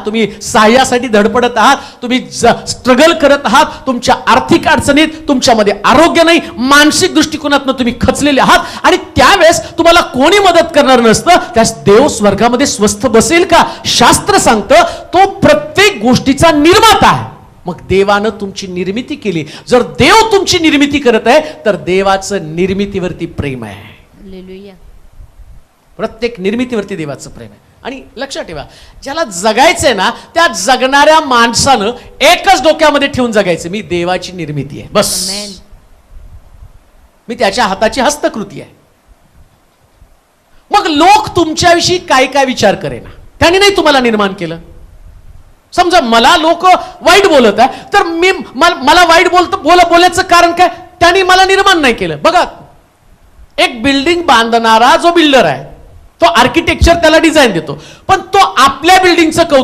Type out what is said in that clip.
तुम्ही सहाय्यासाठी धडपडत आहात, तुम्ही स्ट्रगल करत आहात, तुमच्या आर्थिक अडचणीत, तुमच्यामध्ये आरोग्य नाही, मानसिक दृष्टिकोनातून तुम्ही खचलेले आहात आणि त्यावेळेस तुम्हाला कोणी मदत करणार नसतं, त्यास देव स्वर्गामध्ये स्वस्थ बसेल का? शास्त्र सांगतं तो प्रत्येक गोष्टीचा निर्माता आहे. मग देवानं तुमची निर्मिती केली. जर देव तुमची निर्मिती करत आहे तर देवाचं निर्मितीवरती प्रेम आहे. हालेलुया. प्रत्येक निर्मितीवरती देवाचं प्रेम आहे. आणि लक्षात ठेवा, ज्याला जगायचंय ना त्या जगणाऱ्या माणसानं एकच डोक्यामध्ये ठेवून जगायचं, मी देवाची निर्मिती आहे, बस. आमेन. मी त्याच्या हाताची हस्तकृती आहे. मग लोक तुमच्याविषयी काय काय विचार करेना, त्यांनी नाही तुम्हाला निर्माण केलं. समजा मला लोक वाईट बोलत आहे तर मला वाईट बोलायचं कारण काय? त्यांनी मला निर्माण नाही केलं. बघा, एक बिल्डिंग बांधणारा जो बिल्डर आहे तो आर्किटेक्चर त्याला डिझाईन देतो, पण तो आपल्या बिल्डिंगचं कौतुक